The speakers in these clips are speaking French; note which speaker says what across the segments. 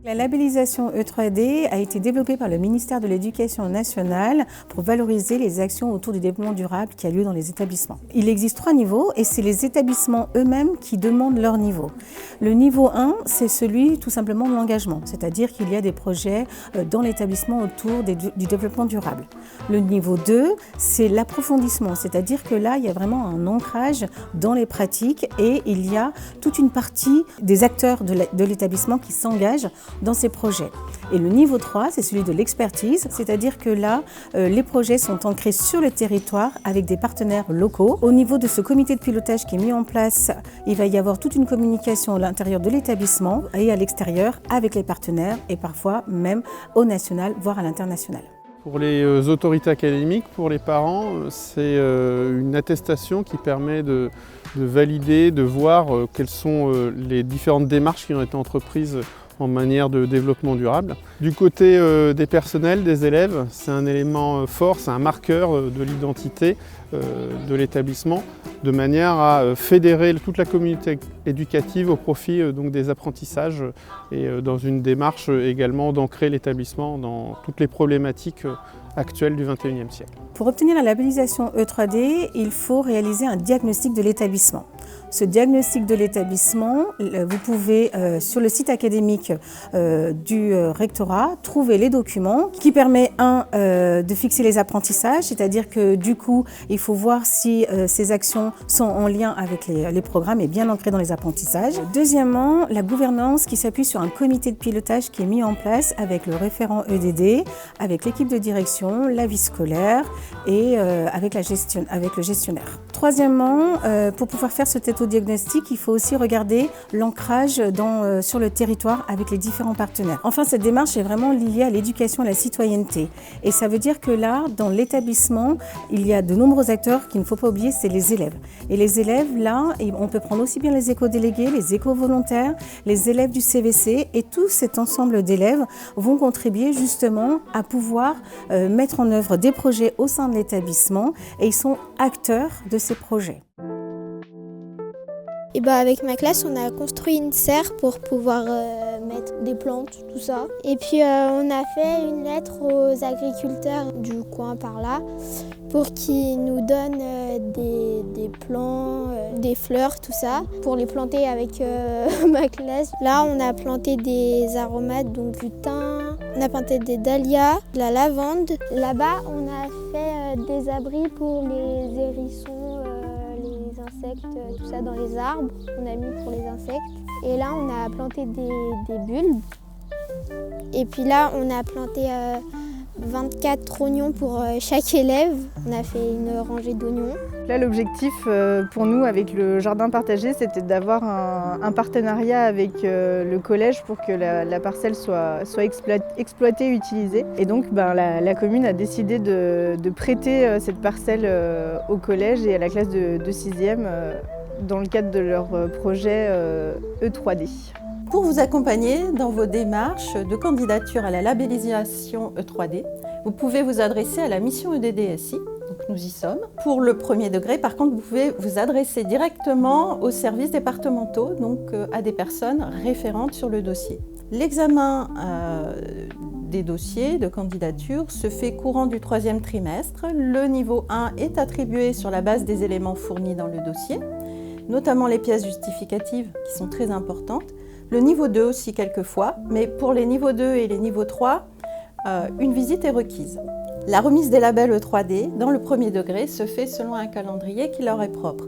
Speaker 1: La labellisation E3D a été développée par le ministère de l'Éducation nationale pour valoriser les actions autour du développement durable qui a lieu dans les établissements. Il existe 3 niveaux et c'est les établissements eux-mêmes qui demandent leur niveau. Le niveau 1, c'est celui tout simplement de l'engagement, c'est-à-dire qu'il y a des projets dans l'établissement autour du développement durable. Le niveau 2, c'est l'approfondissement, c'est-à-dire que là, il y a vraiment un ancrage dans les pratiques et il y a toute une partie des acteurs de l'établissement qui s'engagent dans ces projets. Et le niveau 3, c'est celui de l'expertise, c'est-à-dire que là, les projets sont ancrés sur le territoire avec des partenaires locaux. Au niveau de ce comité de pilotage qui est mis en place, il va y avoir toute une communication à l'intérieur de l'établissement et à l'extérieur avec les partenaires et parfois même au national, voire à l'international.
Speaker 2: Pour les autorités académiques, pour les parents, c'est une attestation qui permet de valider, de voir quelles sont les différentes démarches qui ont été entreprises en manière de développement durable. Du côté des personnels, des élèves, c'est un élément fort, c'est un marqueur de l'identité de l'établissement, de manière à fédérer toute la communauté éducative au profit donc des apprentissages et dans une démarche également d'ancrer l'établissement dans toutes les problématiques actuelles du XXIe siècle.
Speaker 1: Pour obtenir la labellisation E3D, il faut réaliser un diagnostic de l'établissement. Ce diagnostic de l'établissement, vous pouvez sur le site académique du rectorat trouver les documents qui permettent de fixer les apprentissages, c'est-à-dire que du coup il faut voir si ces actions sont en lien avec les programmes et bien ancrées dans les apprentissages. Deuxièmement, la gouvernance qui s'appuie sur un comité de pilotage qui est mis en place avec le référent EDD, avec l'équipe de direction, la vie scolaire et avec le gestionnaire. Troisièmement, pour pouvoir faire ce diagnostic, il faut aussi regarder l'ancrage sur le territoire avec les différents partenaires. Enfin, cette démarche est vraiment liée à l'éducation et à la citoyenneté. Et ça veut dire que là, dans l'établissement, il y a de nombreux acteurs qu'il ne faut pas oublier, c'est les élèves. Et les élèves, là, on peut prendre aussi bien les éco-délégués, les éco-volontaires, les élèves du CVC et tout cet ensemble d'élèves vont contribuer justement à pouvoir mettre en œuvre des projets au sein de l'établissement et ils sont acteurs de ces projets.
Speaker 3: Et avec ma classe, on a construit une serre pour pouvoir mettre des plantes, tout ça. Et puis on a fait une lettre aux agriculteurs du coin par là pour qu'ils nous donnent des plants, des fleurs, tout ça, pour les planter avec ma classe. Là, on a planté des aromates, donc du thym, on a planté des dahlias, de la lavande. Là-bas, on a fait des abris pour les hérissons, insectes, tout ça dans les arbres, on a mis pour les insectes. Et là, on a planté des bulbes. Et puis là, on a planté 24 oignons pour chaque élève. On a fait une rangée d'oignons.
Speaker 4: Là, l'objectif pour nous avec le jardin partagé, c'était d'avoir un partenariat avec le collège pour que la parcelle soit exploitée et utilisée. Et donc, la commune a décidé de prêter cette parcelle au collège et à la classe de 6e dans le cadre de leur projet E3D.
Speaker 5: Pour vous accompagner dans vos démarches de candidature à la labellisation E3D, vous pouvez vous adresser à la mission EDDSI, donc nous y sommes. Pour le premier degré, par contre, vous pouvez vous adresser directement aux services départementaux, donc à des personnes référentes sur le dossier. L'examen des dossiers de candidature se fait courant du 3e trimestre. Le niveau 1 est attribué sur la base des éléments fournis dans le dossier, notamment les pièces justificatives qui sont très importantes. Le niveau 2 aussi quelquefois, mais pour les niveaux 2 et les niveaux 3, une visite est requise. La remise des labels E3D dans le premier degré se fait selon un calendrier qui leur est propre.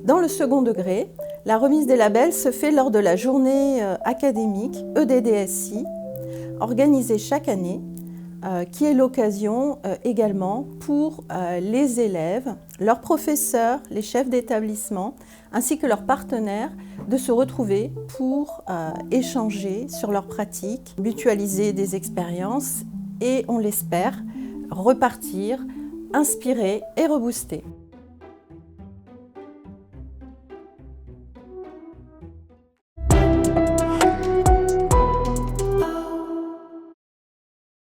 Speaker 5: Dans le second degré, la remise des labels se fait lors de la journée académique EDDSI, organisée chaque année, qui est l'occasion également pour les élèves, leurs professeurs, les chefs d'établissement, ainsi que leurs partenaires, de se retrouver pour échanger sur leurs pratiques, mutualiser des expériences et, on l'espère, repartir inspirés et reboostés.